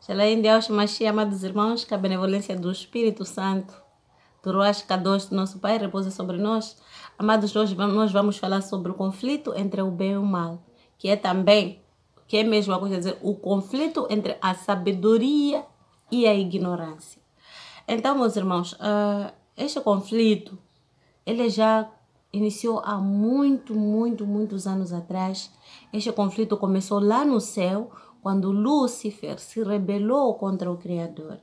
Shalom Deus, Mashiach, amados irmãos, que a benevolência do Espírito Santo, do Ruach Kadosh, nosso Pai, repousa sobre nós. Amados, hoje nós vamos falar sobre o conflito entre o bem e o mal, que é mesmo a coisa dizer, o conflito entre a sabedoria e a ignorância. Então, meus irmãos, este conflito, ele já iniciou há muitos anos atrás. Este conflito começou lá no céu, quando Lúcifer se rebelou contra o Criador.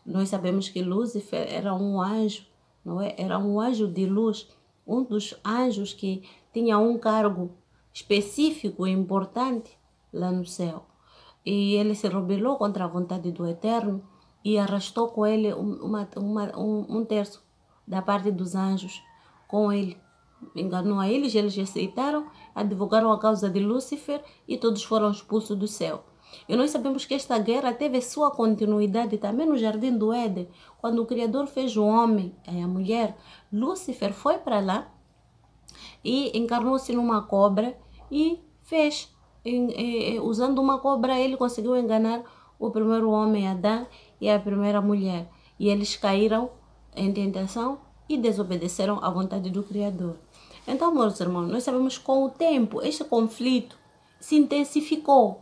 Nós sabemos que Lúcifer era um anjo, não é? Era um anjo de luz, um dos anjos que tinha um cargo específico e importante lá no céu. E ele se rebelou contra a vontade do Eterno e arrastou com ele um terço da parte dos anjos com ele. Enganou a eles aceitaram, advogaram a causa de Lúcifer e todos foram expulsos do céu. E nós sabemos que esta guerra teve sua continuidade também no Jardim do Éden. Quando o Criador fez o homem e a mulher, Lúcifer foi para lá e encarnou-se numa cobra e fez. Usando uma cobra, ele conseguiu enganar o primeiro homem, Adão, e a primeira mulher. E eles caíram em tentação e desobedeceram à vontade do Criador. Então, meus irmãos, nós sabemos que com o tempo este conflito se intensificou.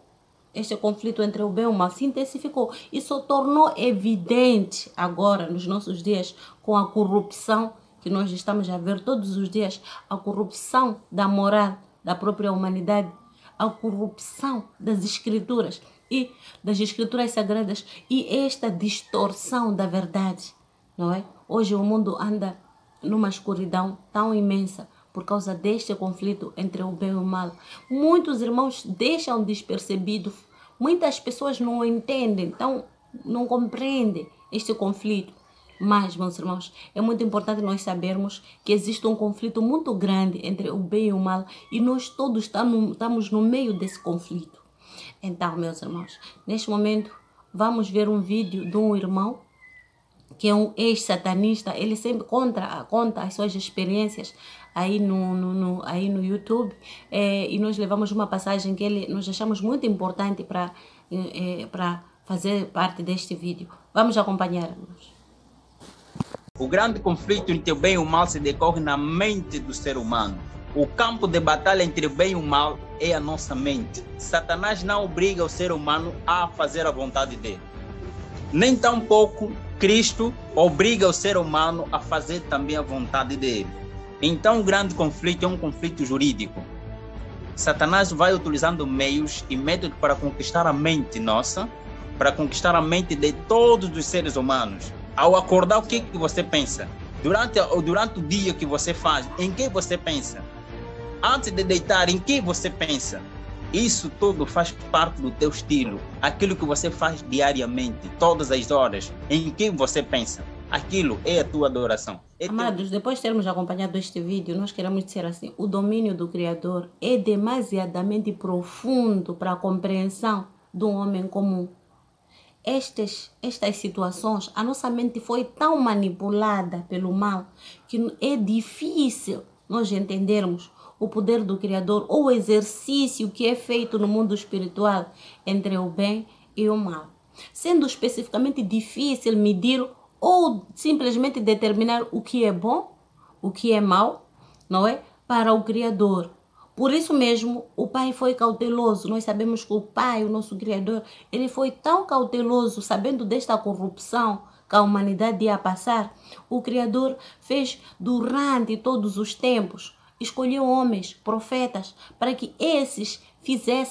Este conflito entre o bem e o mal se intensificou e só tornou evidente agora, nos nossos dias, com a corrupção que nós estamos a ver todos os dias, a corrupção da moral da própria humanidade, a corrupção das escrituras e das escrituras sagradas e esta distorção da verdade, não é? Hoje o mundo anda numa escuridão tão imensa por causa deste conflito entre o bem e o mal. Muitos irmãos deixam despercebido, muitas pessoas não entendem, então não compreendem este conflito. Mas, meus irmãos, é muito importante nós sabermos que existe um conflito muito grande entre o bem e o mal e nós todos estamos no meio desse conflito. Então, meus irmãos, neste momento vamos ver um vídeo de um irmão que é um ex-satanista. Ele sempre conta as suas experiências aí no YouTube, e nós levamos uma passagem que nós achamos muito importante para fazer parte deste vídeo. Vamos acompanhar-nos. O grande conflito entre o bem e o mal se decorre na mente do ser humano. O campo de batalha entre o bem e o mal é a nossa mente. Satanás não obriga o ser humano a fazer a vontade dele. Nem tampouco Cristo obriga o ser humano a fazer também a vontade dele. Então o grande conflito é um conflito jurídico. Satanás vai utilizando meios e métodos para conquistar a mente nossa, para conquistar a mente de todos os seres humanos. Ao acordar, o que você pensa? Durante o dia que você faz, em que você pensa? Antes de deitar, em que você pensa? Isso tudo faz parte do teu estilo. Aquilo que você faz diariamente, todas as horas, em que você pensa. Aquilo é a tua adoração. Amados, depois de termos acompanhado este vídeo, nós queremos dizer assim, o domínio do Criador é demasiadamente profundo para a compreensão do homem comum. Estas situações, a nossa mente foi tão manipulada pelo mal que é difícil nós entendermos o poder do Criador ou o exercício que é feito no mundo espiritual entre o bem e o mal. Sendo especificamente difícil medir ou simplesmente determinar o que é bom, o que é mal, não é? Para o Criador. Por isso mesmo, o Pai foi cauteloso. Nós sabemos que o Pai, o nosso Criador, ele foi tão cauteloso, sabendo desta corrupção que a humanidade ia passar. O Criador fez durante todos os tempos, escolheu homens, profetas, para que esses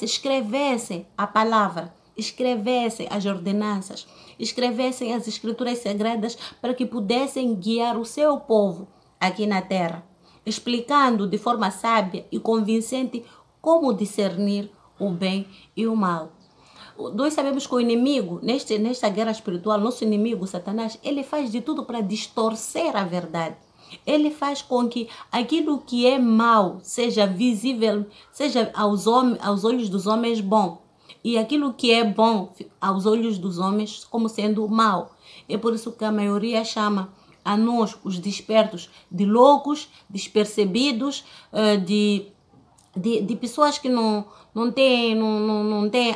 escrevessem a palavra, escrevessem as ordenanças, escrevessem as escrituras sagradas para que pudessem guiar o seu povo aqui na terra, explicando de forma sábia e convincente como discernir o bem e o mal. Nós sabemos que o inimigo, nesta guerra espiritual, nosso inimigo, Satanás, ele faz de tudo para distorcer a verdade. Ele faz com que aquilo que é mal seja visível, seja aos olhos dos homens bom. E aquilo que é bom aos olhos dos homens como sendo mal. É por isso que a maioria chama a nós, os despertos, de loucos, despercebidos, de pessoas que não têm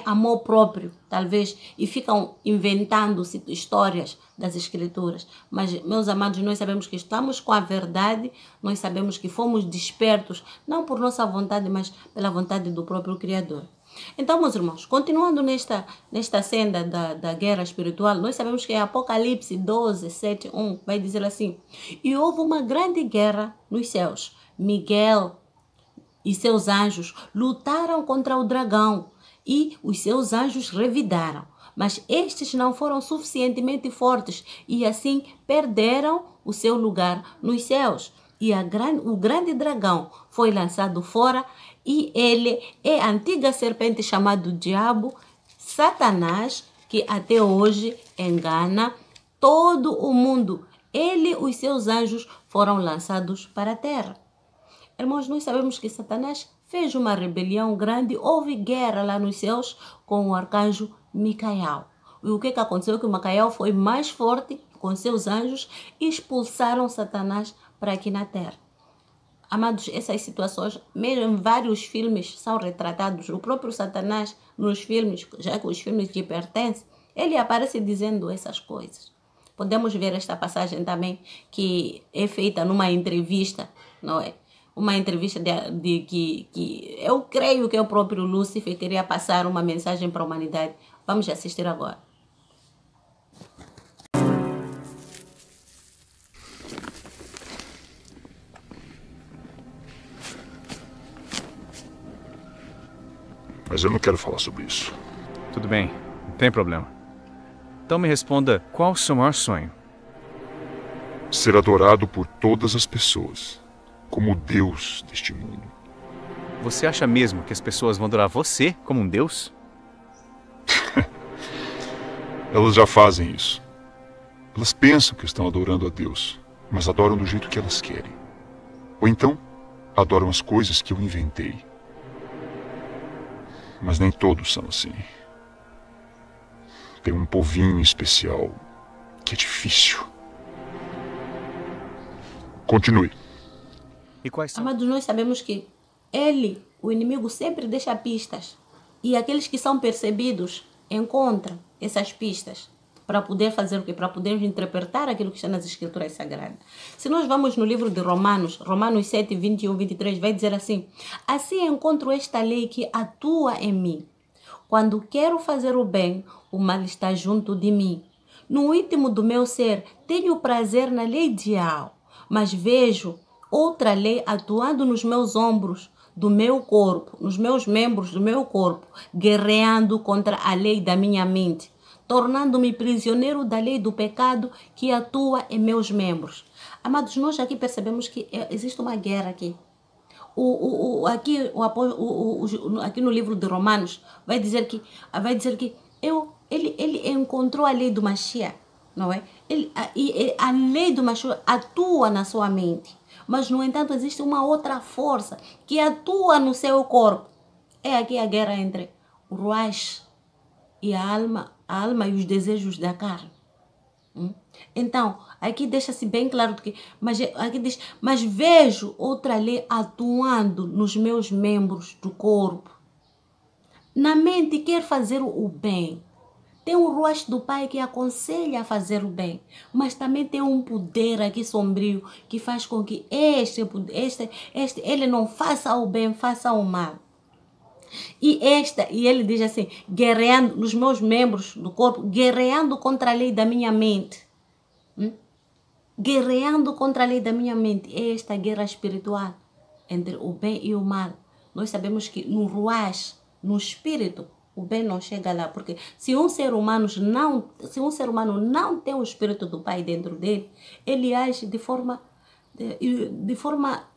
amor próprio, talvez, e ficam inventando histórias das Escrituras. Mas, meus amados, nós sabemos que estamos com a verdade, nós sabemos que fomos despertos, não por nossa vontade, mas pela vontade do próprio Criador. Então, meus irmãos, continuando nesta senda da guerra espiritual, nós sabemos que em Apocalipse 12, 7, 1 vai dizer assim: e houve uma grande guerra nos céus. Miguel e seus anjos lutaram contra o dragão e os seus anjos revidaram. Mas estes não foram suficientemente fortes e assim perderam o seu lugar nos céus. E o grande dragão foi lançado fora e ele é a antiga serpente chamado Diabo, Satanás, que até hoje engana todo o mundo. Ele e os seus anjos foram lançados para a terra. Irmãos, nós sabemos que Satanás fez uma rebelião grande, houve guerra lá nos céus com o arcanjo Micael. E o que aconteceu? Que o Micael foi mais forte com seus anjos e expulsaram Satanás para aqui na terra. Amados, essas situações, mesmo em vários filmes, são retratados. O próprio Satanás, nos filmes, já que os filmes lhe pertencem, ele aparece dizendo essas coisas. Podemos ver esta passagem também, que é feita numa entrevista, não é? Uma entrevista que eu creio que o próprio Lúcifer queria passar uma mensagem para a humanidade. Vamos assistir agora. Mas eu não quero falar sobre isso. Tudo bem, não tem problema. Então me responda, qual o seu maior sonho? Ser adorado por todas as pessoas, como o Deus deste mundo. Você acha mesmo que as pessoas vão adorar você como um Deus? Elas já fazem isso. Elas pensam que estão adorando a Deus, mas adoram do jeito que elas querem. Ou então, adoram as coisas que eu inventei. Mas nem todos são assim. Tem um povinho especial que é difícil. Continue. E quais são? Amados, nós sabemos que o inimigo, sempre deixa pistas. E aqueles que são percebidos encontram essas pistas para poder fazer o quê? Para poder interpretar aquilo que está nas Escrituras Sagradas. Se nós vamos no livro de Romanos 7, 21, 23, vai dizer assim: assim encontro esta lei que atua em mim. Quando quero fazer o bem, o mal está junto de mim. No íntimo do meu ser, tenho prazer na lei ideal, mas vejo outra lei atuando nos meus ombros do meu corpo, nos meus membros do meu corpo, guerreando contra a lei da minha mente, tornando-me prisioneiro da lei do pecado que atua em meus membros. Amados, nós aqui percebemos que existe uma guerra aqui. Aqui no livro de Romanos vai dizer que ele encontrou a lei do Mashiach, não é? A lei do Mashiach atua na sua mente, mas no entanto existe uma outra força que atua no seu corpo. É aqui a guerra entre o Ruach e a alma e os desejos da carne. Então, aqui deixa-se bem claro que, aqui diz, mas vejo outra lei atuando nos meus membros do corpo. Na mente quer fazer o bem. Tem o rosto do Pai que aconselha a fazer o bem, mas também tem um poder aqui sombrio que faz com que ele não faça o bem, faça o mal. E ele diz assim, guerreando nos meus membros do corpo, guerreando contra a lei da minha mente. Guerreando contra a lei da minha mente. É esta guerra espiritual entre o bem e o mal. Nós sabemos que no ruach, no espírito, o bem não chega lá. Porque se um ser humano não tem o espírito do Pai dentro dele, ele age de forma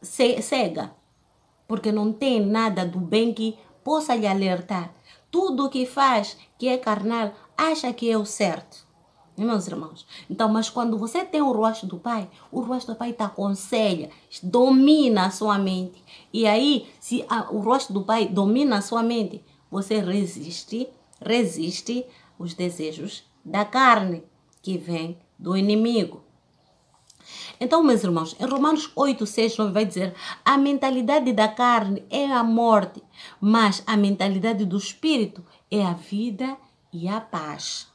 cega. Porque não tem nada do bem que possa lhe alertar. Tudo o que faz, que é carnal, acha que é o certo. Meus irmãos. Então, mas quando você tem o rosto do Pai, o rosto do Pai te aconselha, domina a sua mente. E aí, se o rosto do Pai domina a sua mente, você resiste os desejos da carne que vem do inimigo. Então, meus irmãos, em Romanos 8, 6, 9 vai dizer: a mentalidade da carne é a morte, mas a mentalidade do espírito é a vida e a paz.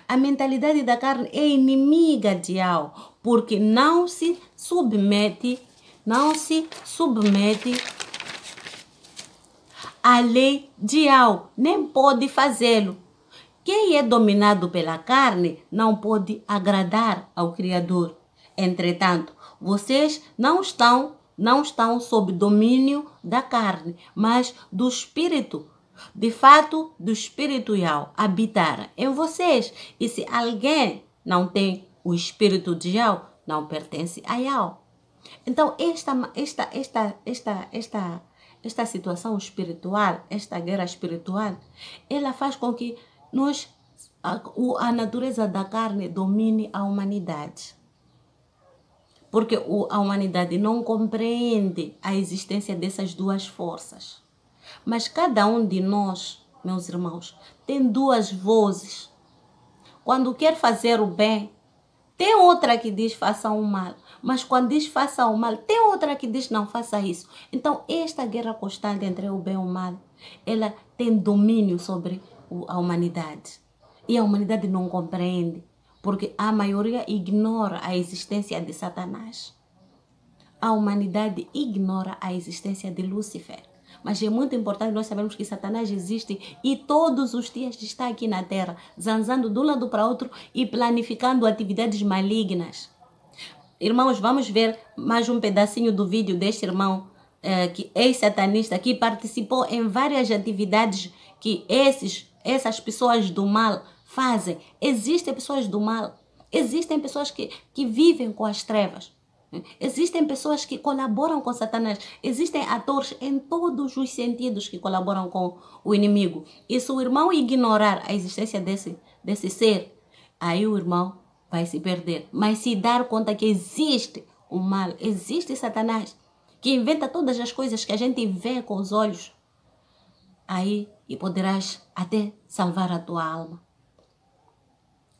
A mentalidade da carne é inimiga de algo, porque não se submete à lei de algo, nem pode fazê-lo. Quem é dominado pela carne não pode agradar ao Criador. Entretanto, vocês não estão sob domínio da carne, mas do Espírito. De fato, do Espírito Yahweh habitar em vocês. E se alguém não tem o Espírito de Yahweh, não pertence a Yahweh. Então, esta situação espiritual, esta guerra espiritual, ela faz com que a natureza da carne domine a humanidade. Porque a humanidade não compreende a existência dessas duas forças. Mas cada um de nós, meus irmãos, tem duas vozes. Quando quer fazer o bem, tem outra que diz faça o mal. Mas quando diz faça o mal, tem outra que diz não faça isso. Então, esta guerra constante entre o bem e o mal, ela tem domínio sobre a humanidade. E a humanidade não compreende, porque a maioria ignora a existência de Satanás. A humanidade ignora a existência de Lúcifer. Mas é muito importante nós sabermos que Satanás existe e todos os dias está aqui na Terra, zanzando de um lado para outro e planificando atividades malignas. Irmãos, vamos ver mais um pedacinho do vídeo deste irmão que é satanista, que participou em várias atividades que essas pessoas do mal fazem. Existem pessoas do mal, existem pessoas que vivem com as trevas. Existem pessoas que colaboram com Satanás. Existem atores em todos os sentidos que colaboram com o inimigo. E se o irmão ignorar a existência desse ser, aí o irmão vai se perder. Mas se dar conta que existe o mal, existe Satanás, que inventa todas as coisas que a gente vê com os olhos, aí e poderás até salvar a tua alma.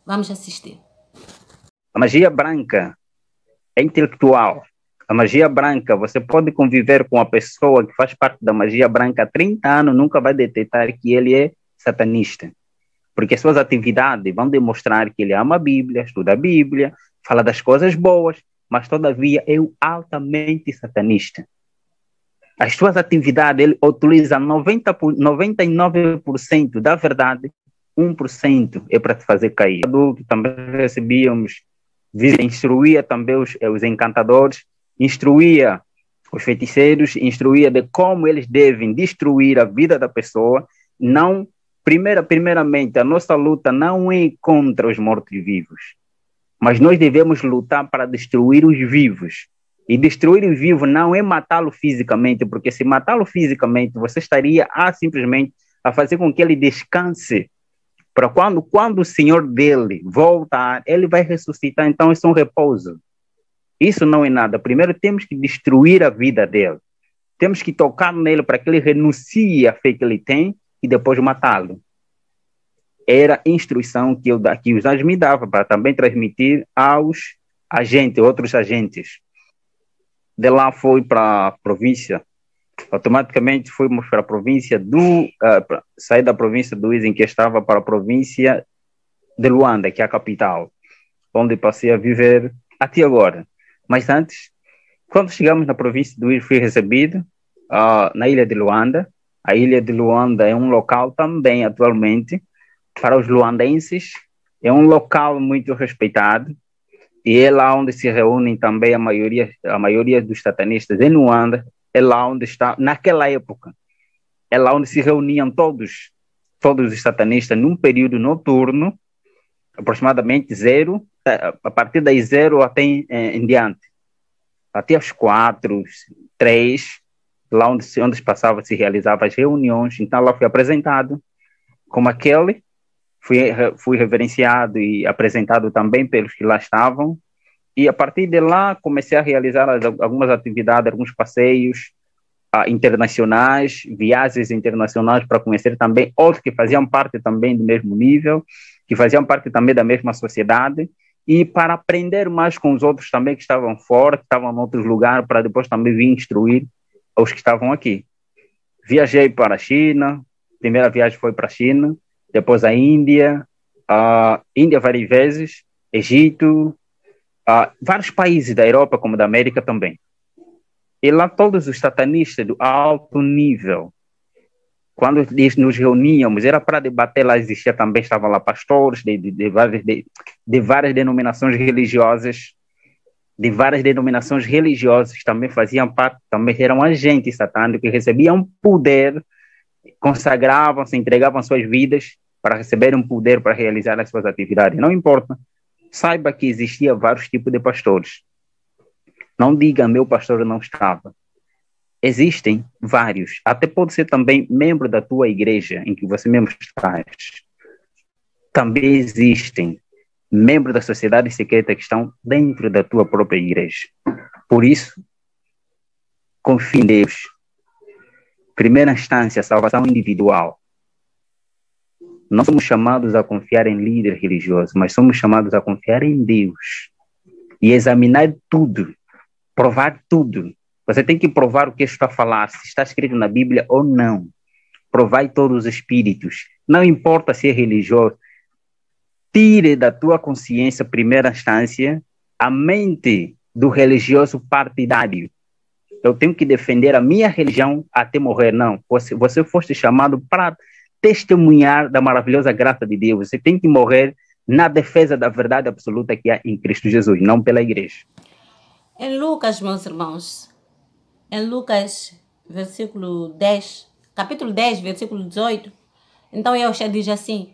Vamos assistir. A magia branca é intelectual. A magia branca, você pode conviver com a pessoa que faz parte da magia branca há 30 anos, nunca vai detectar que ele é satanista. Porque suas atividades vão demonstrar que ele ama a Bíblia, estuda a Bíblia, fala das coisas boas, mas todavia é altamente satanista. As suas atividades, ele utiliza 99% da verdade, 1% é para te fazer cair. Também recebíamos, instruía também os encantadores, instruía os feiticeiros, instruía de como eles devem destruir a vida da pessoa. Não, primeiramente, a nossa luta não é contra os mortos-vivos, mas nós devemos lutar para destruir os vivos. E destruir o vivo não é matá-lo fisicamente, porque se matá-lo fisicamente, você estaria simplesmente a fazer com que ele descanse, para quando o Senhor dele voltar, ele vai ressuscitar. Então isso é um repouso. Isso não é nada. Primeiro temos que destruir a vida dele. Temos que tocar nele para que ele renuncie à fé que ele tem e depois matá-lo. Era a instrução que os anjos me davam para também transmitir aos agentes, outros agentes. De lá foi para a província. Automaticamente fomos para a província saí da província do Izen, que estava para a província de Luanda, que é a capital, onde passei a viver até agora. Mas antes, quando chegamos na província do Izen, fui recebido na ilha de Luanda. A ilha de Luanda é um local também, atualmente, para os luandenses, é um local muito respeitado, e é lá onde se reúnem também a maioria dos satanistas em Luanda. É lá onde está, naquela época, é lá onde se reuniam todos os satanistas num período noturno, aproximadamente a partir das 0 até em diante, até as 4, 3, lá onde se realizavam as reuniões. Então lá fui apresentado como aquele, fui reverenciado e apresentado também pelos que lá estavam. E a partir de lá comecei a realizar algumas atividades, alguns passeios internacionais, viagens internacionais, para conhecer também outros que faziam parte também do mesmo nível, que faziam parte também da mesma sociedade, e para aprender mais com os outros também que estavam fora, que estavam em outros lugares, para depois também vir instruir os que estavam aqui. Viajei para a China, primeira viagem foi para a China, depois a Índia, várias vezes, Egito, vários países da Europa como da América também. E lá todos os satanistas do alto nível, quando nos reuníamos, era para debater, lá existia também, estavam lá pastores de várias denominações religiosas, também faziam parte, também eram agentes satânicos que recebiam poder, consagravam-se, entregavam suas vidas para receber um poder para realizar as suas atividades. Não importa, saiba que existia vários tipos de pastores. Não diga, meu pastor não estava. Existem vários. Até pode ser também membro da tua igreja, em que você mesmo estás. Também existem membros da sociedade secreta que estão dentro da tua própria igreja. Por isso, confie em Deus. Primeira instância, salvação individual. Não somos chamados a confiar em líder religioso, mas somos chamados a confiar em Deus e examinar tudo, provar tudo. Você tem que provar o que está a falar, se está escrito na Bíblia ou não. Provai todos os espíritos. Não importa se é religioso. Tire da tua consciência, primeira instância, a mente do religioso partidário. Eu tenho que defender a minha religião até morrer. Não. Você foste chamado para testemunhar da maravilhosa graça de Deus. Você tem que morrer na defesa da verdade absoluta que há em Cristo Jesus, não pela igreja. Em Lucas, meus irmãos, em Lucas, capítulo 10, versículo 18, então Yahshua diz assim: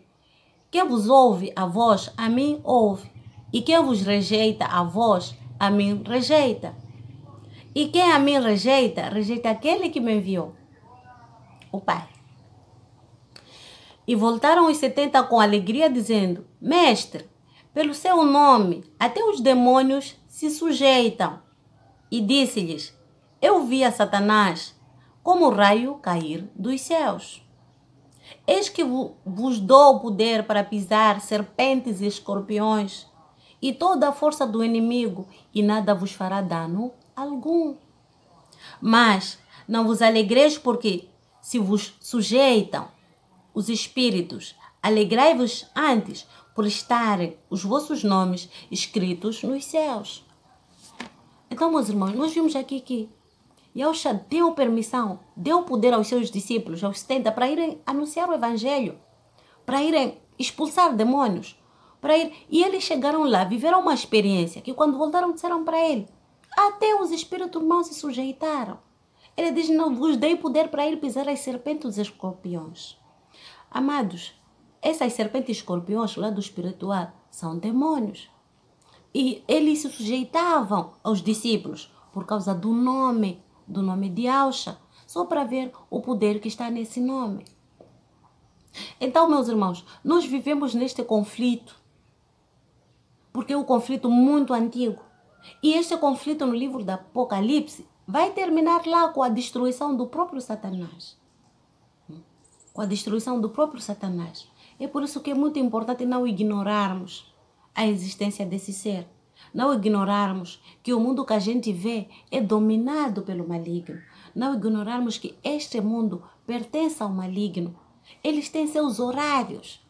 quem vos ouve a vós, a mim ouve, e quem vos rejeita a vós, a mim rejeita. E quem a mim rejeita, rejeita aquele que me enviou, o Pai. E voltaram os 70 com alegria, dizendo: Mestre, pelo seu nome, até os demônios se sujeitam. E disse-lhes: eu vi a Satanás como raio cair dos céus. Eis que vos dou o poder para pisar serpentes e escorpiões e toda a força do inimigo, e nada vos fará dano algum. Mas não vos alegreis, porque se vos sujeitam os espíritos, alegrai-vos antes por estarem os vossos nomes escritos nos céus. Então, meus irmãos, nós vimos aqui que Yahshua deu permissão, deu poder aos seus discípulos, aos 70, para irem anunciar o evangelho, para irem expulsar demônios, e eles chegaram lá, viveram uma experiência que quando voltaram disseram para ele, até os espíritos maus se sujeitaram. Ele diz: não vos dei poder para ir pisar as serpentes e os escorpiões. Amados, essas serpentes e escorpiões lá do espiritual são demônios. E eles se sujeitavam aos discípulos por causa do nome de Yahshua, só para ver o poder que está nesse nome. Então, meus irmãos, nós vivemos neste conflito, porque é um conflito muito antigo. E este conflito no livro do Apocalipse vai terminar lá com a destruição do próprio Satanás. Com a destruição do próprio Satanás. É por isso que é muito importante não ignorarmos a existência desse ser. Não ignorarmos que o mundo que a gente vê é dominado pelo maligno. Não ignorarmos que este mundo pertence ao maligno. Eles têm seus horários,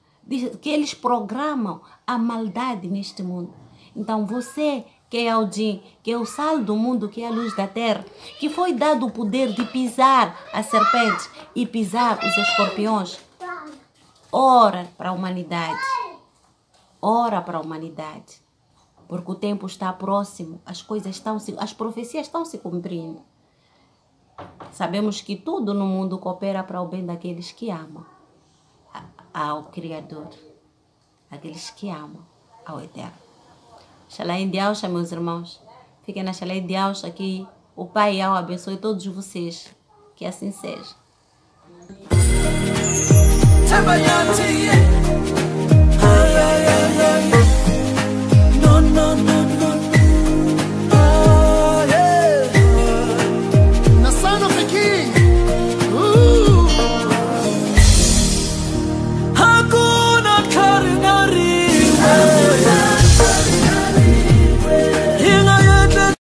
que eles programam a maldade neste mundo. Então você, que é o Jin, que é o sal do mundo, que é a luz da terra, que foi dado o poder de pisar as serpentes e pisar os escorpiões, ora para a humanidade. Ora para a humanidade. Porque o tempo está próximo, as profecias estão se cumprindo. Sabemos que tudo no mundo coopera para o bem daqueles que amam ao Criador, aqueles que amam ao Eterno. Shalom de Yahshua, meus irmãos. Fiquem na Shalom de Yahshua, que o Pai Yahweh abençoe todos vocês. Que assim seja.